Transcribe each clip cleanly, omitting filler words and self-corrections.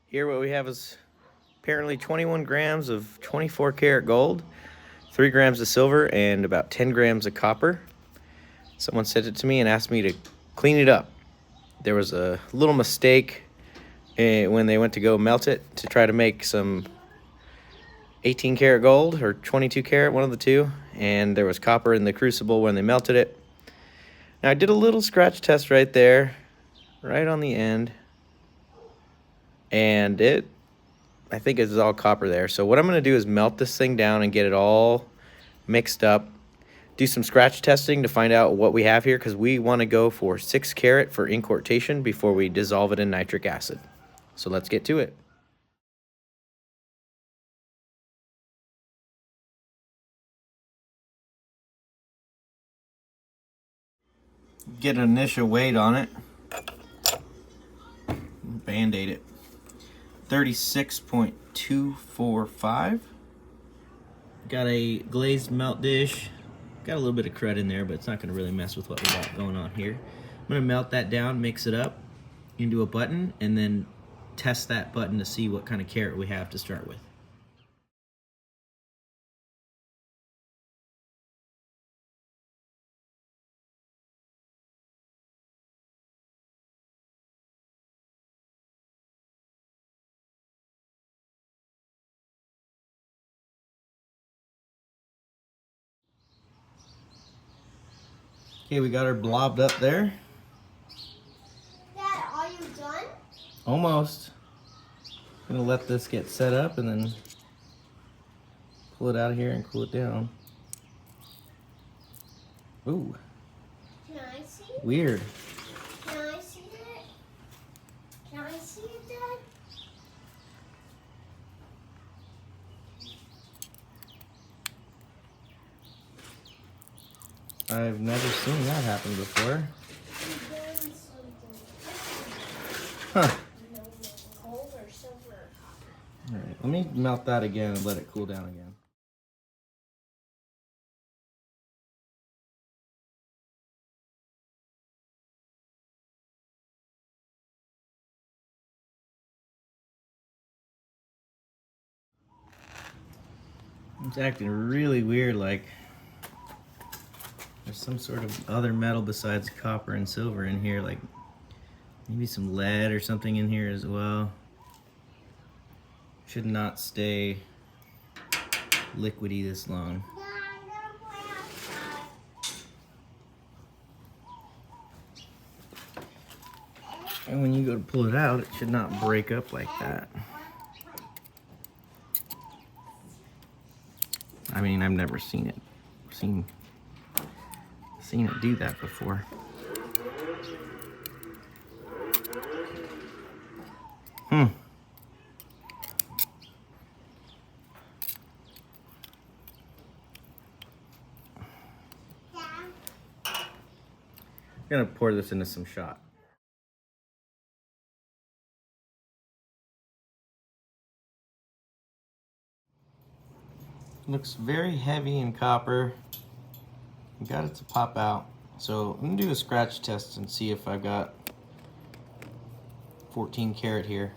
Here what we have is apparently 21 grams of 24 karat gold, 3 grams of silver, and about 10 grams of copper. Someone sent it to me and asked me to clean it up. There was a little mistake when they went to go melt it to try to make some 18 karat gold or 22 karat, one of the two, and there was copper in the crucible when they melted it. Now I did a little scratch test right there, right on the end, and I think it's all copper there. So what I'm going to do is melt this thing down and get it all mixed up, do some scratch testing to find out what we have here, because we want to go for 6 karat for incorporation before we dissolve it in nitric acid. So let's get to it. Get an initial weight on it. Band-aid it. 36.245. Got a glazed melt dish. Got a little bit of crud in there, but it's not going to really mess with what we got going on here. I'm going to melt that down, mix it up into a button, and then test that button to see what kind of carat we have to start with. Okay, we got her blobbed up there. Dad, are you done? Almost. I'm gonna let this get set up and then pull it out of here and cool it down. Ooh. Can I see it? Weird. Can I see it? Can I see it, Dad? I've never seen that happen before. Huh. Gold or silver or copper? Alright, let me melt that again and let it cool down again. It's acting really weird, like there's some sort of other metal besides copper and silver in here, like maybe some lead or something in here as well. Should not stay liquidy this long. And when you go to pull it out, it should not break up like that. I mean, I've never seen it do that before. I'm gonna pour this into some shot. Looks very heavy in copper. We got it to pop out. So I'm gonna do a scratch test and see if I've got 14 karat here.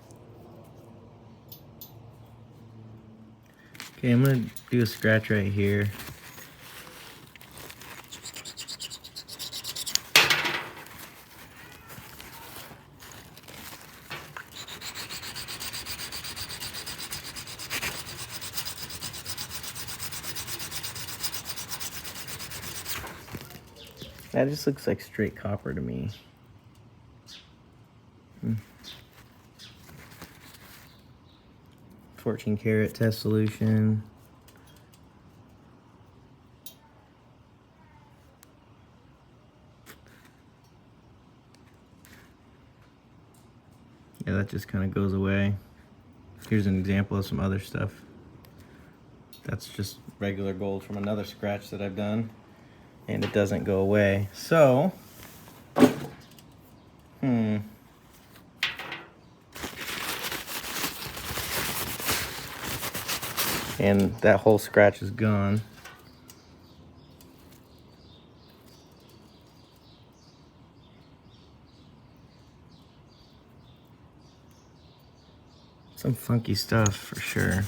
Okay, I'm gonna do a scratch right here. That just looks like straight copper to me. 14 karat test solution. Yeah, that just kind of goes away. Here's an example of some other stuff. That's just regular gold from another scratch that I've done, and it doesn't go away. So, and that whole scratch is gone. Some funky stuff for sure.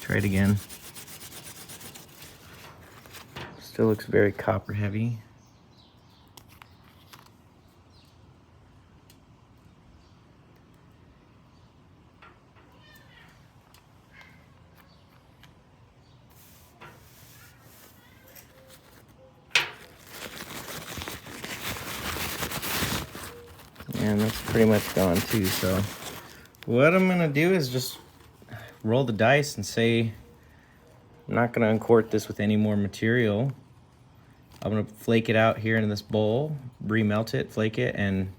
Try it again. Still looks very copper heavy. And that's pretty much gone too, so what I'm gonna do is just roll the dice and say I'm not gonna unquart this with any more material. I'm gonna flake it out here in this bowl, remelt it, flake it, and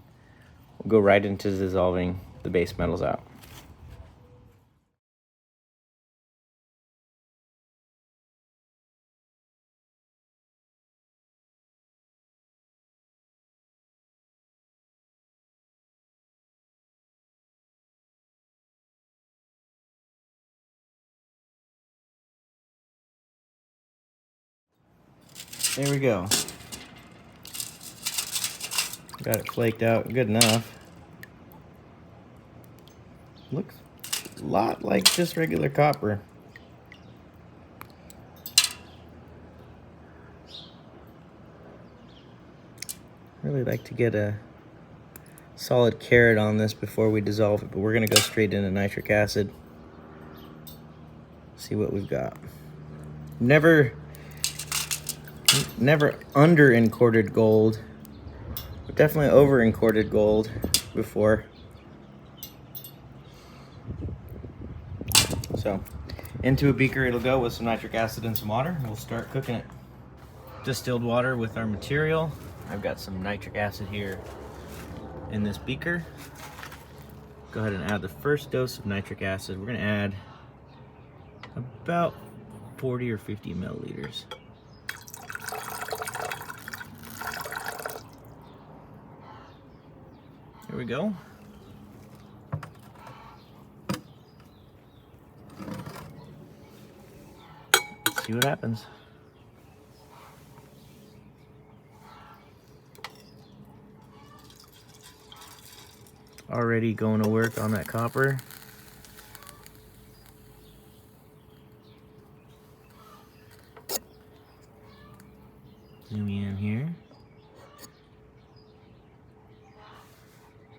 we'll go right into dissolving the base metals out. There we go. Got it flaked out good enough. Looks a lot like just regular copper. Really like to get a solid carat on this before we dissolve it, but we're gonna go straight into nitric acid. See what we've got. Never under incorted gold, but definitely over incorted gold before. So into a beaker it'll go with some nitric acid and some water, and we'll start cooking it. Distilled water with our material. I've got some nitric acid here in this beaker. Go ahead and add the first dose of nitric acid. We're gonna add about 40 or 50 milliliters. Here we go. Let's see what happens. Already going to work on that copper. Zoom in here.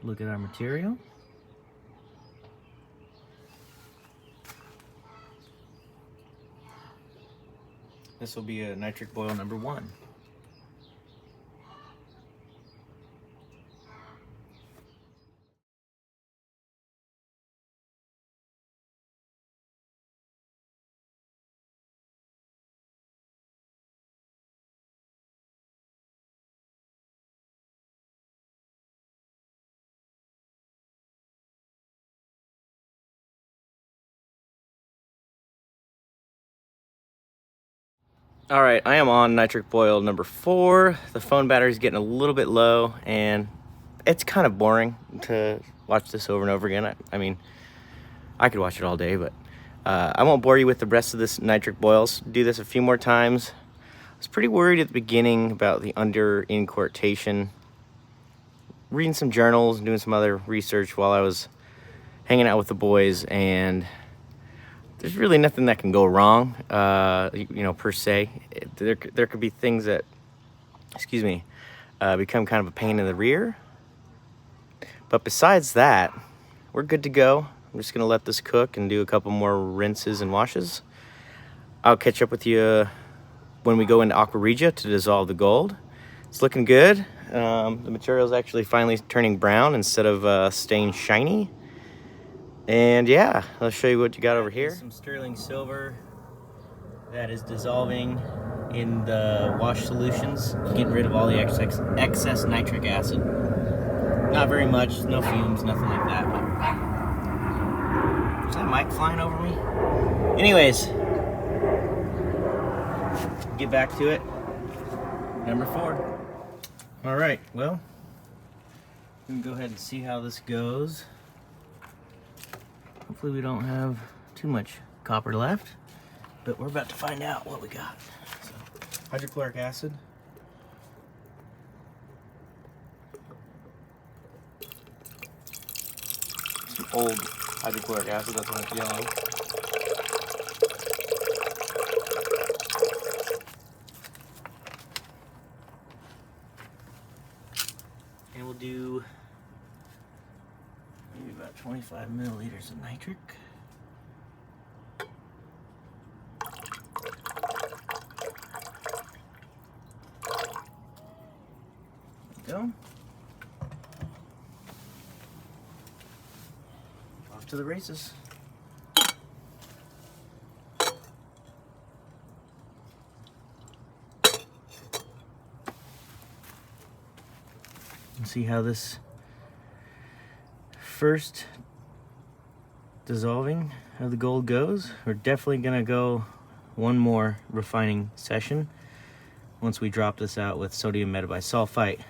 Look at our material. This will be a nitric boil number 1. All right, I am on nitric boil number 4. The phone battery's getting a little bit low, and it's kind of boring to watch this over and over again. I mean, I could watch it all day, but I won't bore you with the rest of this nitric boils. Do this a few more times. I was pretty worried at the beginning about the under inquartation. Reading some journals and doing some other research while I was hanging out with the boys, and there's really nothing that can go wrong, you know, per se. There could be things that, become kind of a pain in the rear. But besides that, we're good to go. I'm just gonna let this cook and do a couple more rinses and washes. I'll catch up with you when we go into Aqua regia to dissolve the gold. It's looking good. The material's actually finally turning brown instead of staying shiny. And yeah, I'll show you what you got over here. Some sterling silver that is dissolving in the wash solutions, getting rid of all the excess nitric acid. Not very much, no fumes, nothing like that. But is that mic flying over me? Anyways, get back to it. Number 4. All right, well, we can go ahead and see how this goes. Hopefully we don't have too much copper left, but we're about to find out what we got. So, hydrochloric acid. Some old hydrochloric acid, that's when it's yellow. And we'll do maybe about 25 milliliters of nitric. There we go. Off to the races. See how this first dissolving of the gold goes. We're definitely gonna go one more refining session once we drop this out with sodium metabisulfite,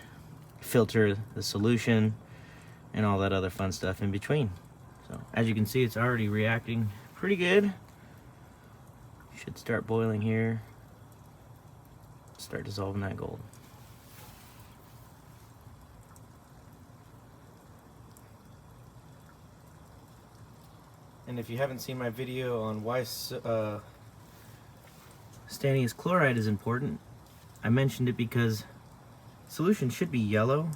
filter the solution, and all that other fun stuff in between. So as you can see, it's already reacting pretty good. Should start boiling here. Start dissolving that gold. And if you haven't seen my video on why stannous chloride is important, I mentioned it because solution should be yellow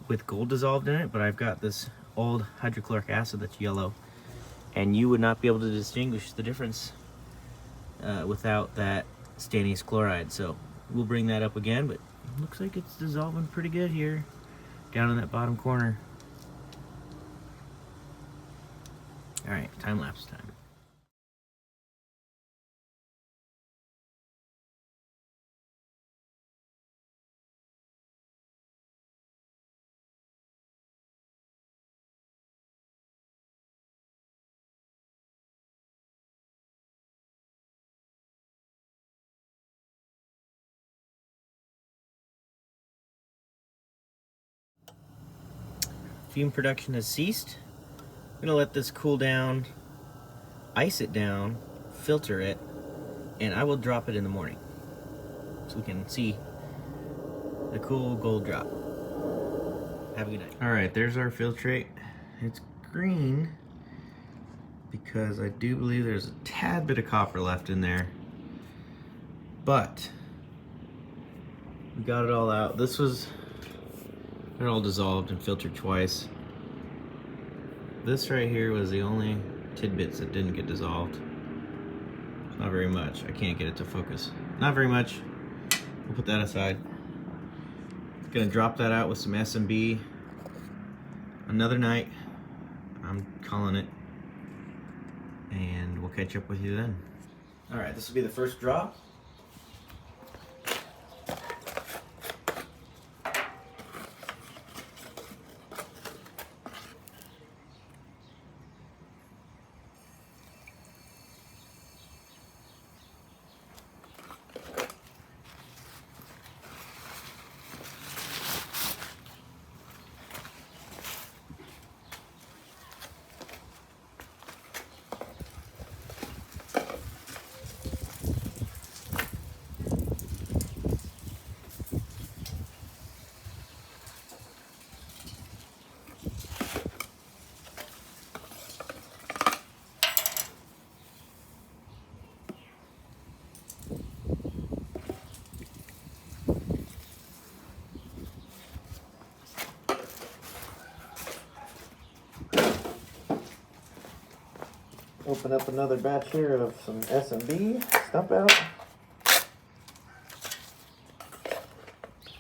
with gold dissolved in it, but I've got this old hydrochloric acid that's yellow, and you would not be able to distinguish the difference without that stannous chloride. So we'll bring that up again, but it looks like it's dissolving pretty good here down in that bottom corner. All right, time lapse time. Fume production has ceased. I'm gonna let this cool down, ice it down, filter it, and I will drop it in the morning so we can see the cool gold drop. Have a good night. All right, there's our filtrate. It's green because I do believe there's a tad bit of copper left in there, but we got it all out. This was, they're all dissolved and filtered twice. This right here was the only tidbits that didn't get dissolved. Not very much. I can't get it to focus. Not very much. We'll put that aside. Gonna drop that out with some SMB another night. I'm calling it. And we'll catch up with you then. All right, this will be the first drop. Open up another batch here of some SMB, stump out.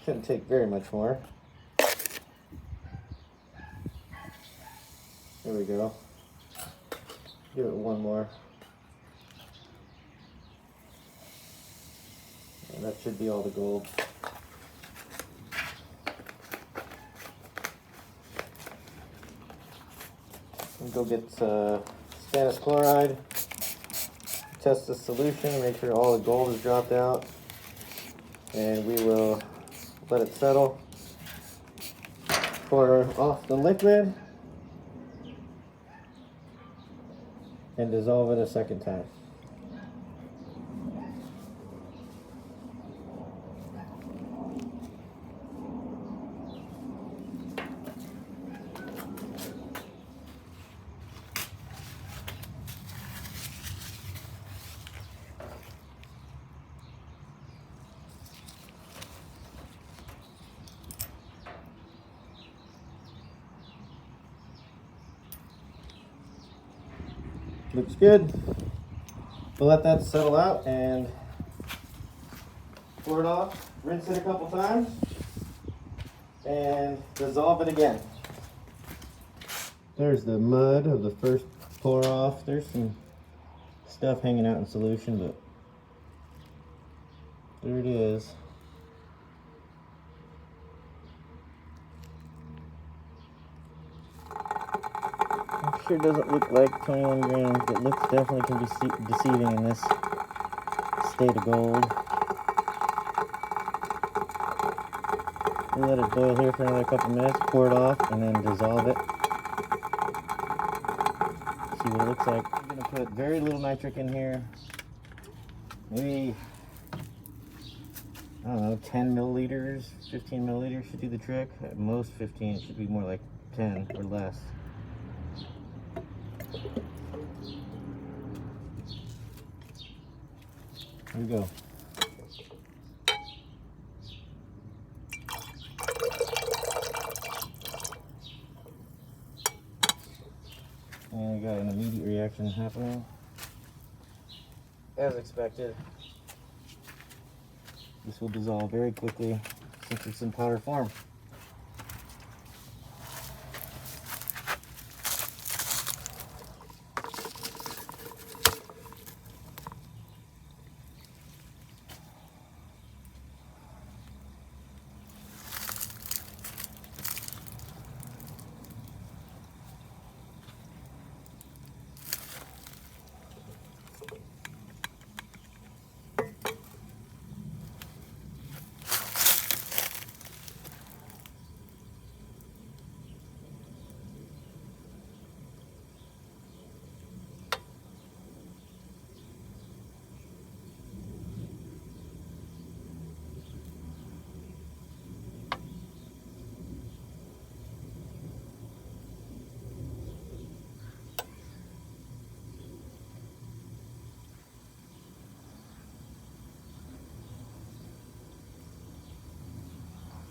Shouldn't take very much more. There we go. Give it one more. And that should be all the gold. And go get stannous chloride, test the solution, make sure all the gold is dropped out, and we will let it settle, pour off the liquid, and dissolve it a second time. Looks good. We'll let that settle out and pour it off, rinse it a couple times, and dissolve it again. There's the mud of the first pour off. There's some stuff hanging out in solution, but there it is. Sure doesn't look like 21 grams, but looks definitely can be deceiving in this state of gold. We'll let it boil here for another couple minutes, pour it off, and then dissolve it. See what it looks like. I'm going to put very little nitric in here. Maybe, I don't know, 10 milliliters, 15 milliliters should do the trick. At most 15, it should be more like 10 or less. Here we go. And we got an immediate reaction happening. As expected. This will dissolve very quickly since it's in powder form.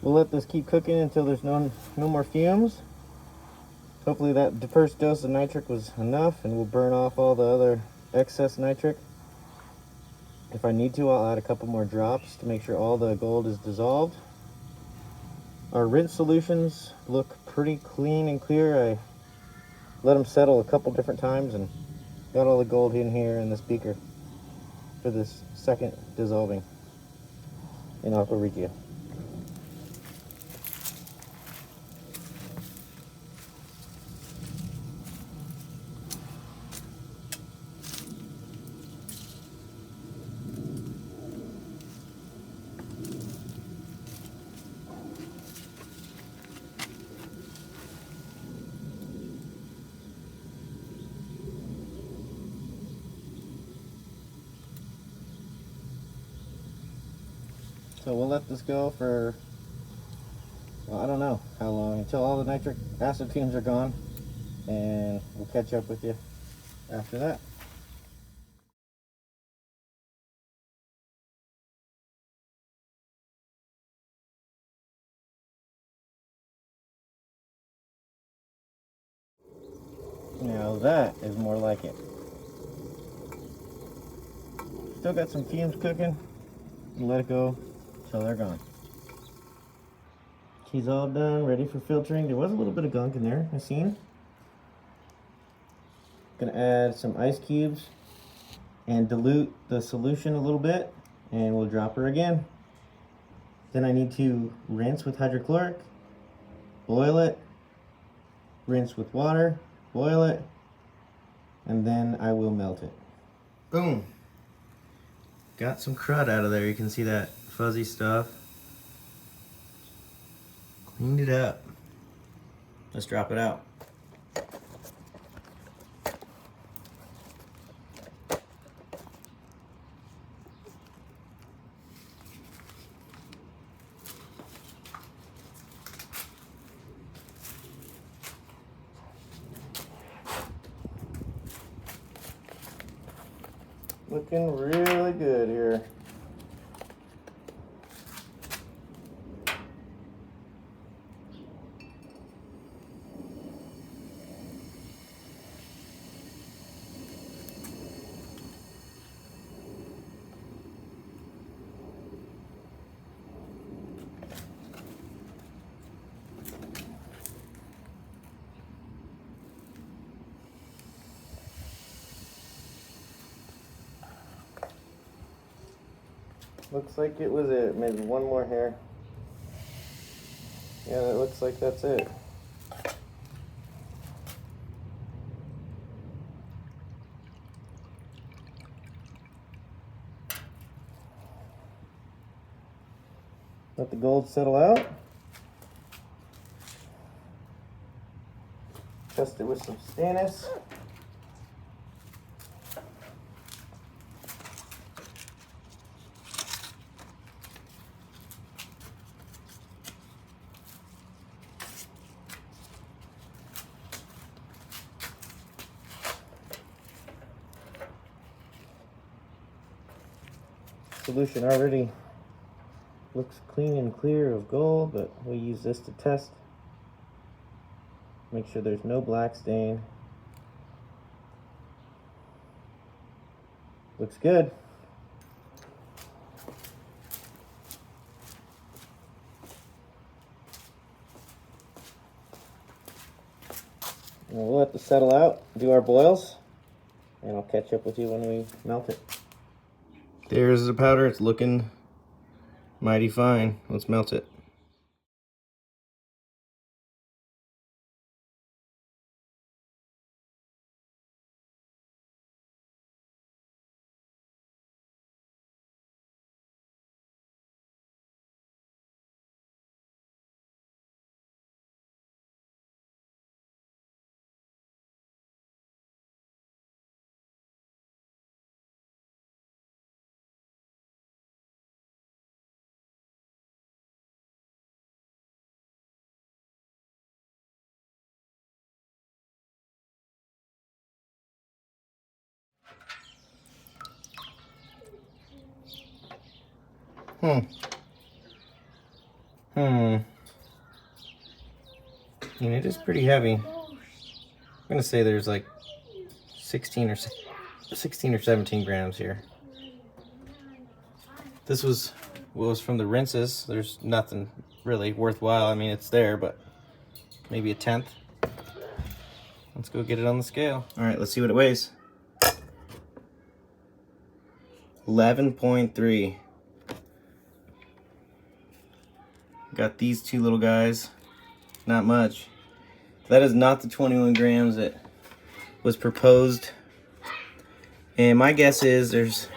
We'll let this keep cooking until there's no more fumes. Hopefully that first dose of nitric was enough, and we'll burn off all the other excess nitric. If I need to, I'll add a couple more drops to make sure all the gold is dissolved. Our rinse solutions look pretty clean and clear. I let them settle a couple different times and got all the gold in here in this beaker for this second dissolving in Aqua regia. So we'll let this go for, well, I don't know how long, until all the nitric acid fumes are gone, and we'll catch up with you after that. Now that is more like it. Still got some fumes cooking. Let it go till they're gone. She's all done, ready for filtering. There was a little bit of gunk in there, I seen. Gonna add some ice cubes and dilute the solution a little bit, and we'll drop her again. Then I need to rinse with hydrochloric, boil it, rinse with water, boil it, and then I will melt it. Boom. Got some crud out of there. You can see that fuzzy stuff. Cleaned it up. Let's drop it out. Looking really good here. Looks like it was it. Maybe one more here. Yeah, it looks like that's it. Let the gold settle out. Test it with some stannous. Solution already looks clean and clear of gold, but we use this to test. Make sure there's no black stain. Looks good. And we'll let this settle out, do our boils, and I'll catch up with you when we melt it. There's the powder. It's looking mighty fine. Let's melt it. And it is pretty heavy. I'm gonna say there's like 16 or 17 grams here. This was what was from the rinses. There's nothing really worthwhile. I mean, it's there, but maybe a tenth. Let's go get it on the scale. All right, let's see what it weighs. 11.3. Got these two little guys. Not much. That is not the 21 grams that was proposed. And my guess is there's,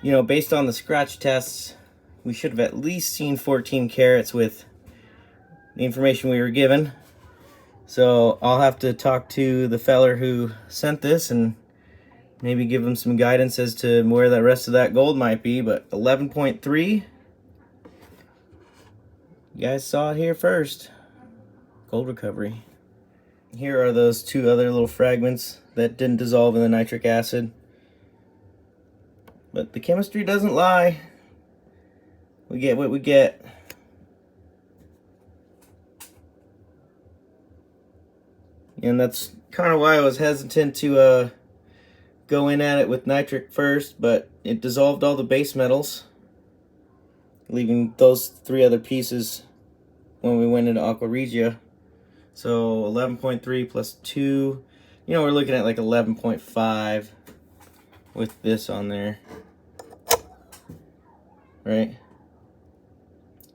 you know, based on the scratch tests, we should have at least seen 14 carats with the information we were given. So I'll have to talk to the feller who sent this and maybe give him some guidance as to where the rest of that gold might be. But 11.3, you guys saw it here first. Gold recovery. Here are those two other little fragments that didn't dissolve in the nitric acid. But the chemistry doesn't lie. We get what we get. And that's kind of why I was hesitant to go in at it with nitric first, but it dissolved all the base metals, leaving those three other pieces when we went into Aqua regia. So 11.3 plus 2, you know, we're looking at like 11.5 with this on there, right?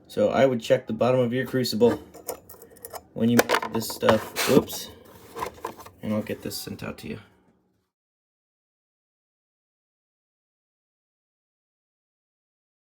So I would check the bottom of your crucible when you make this stuff. Whoops. And I'll get this sent out to you.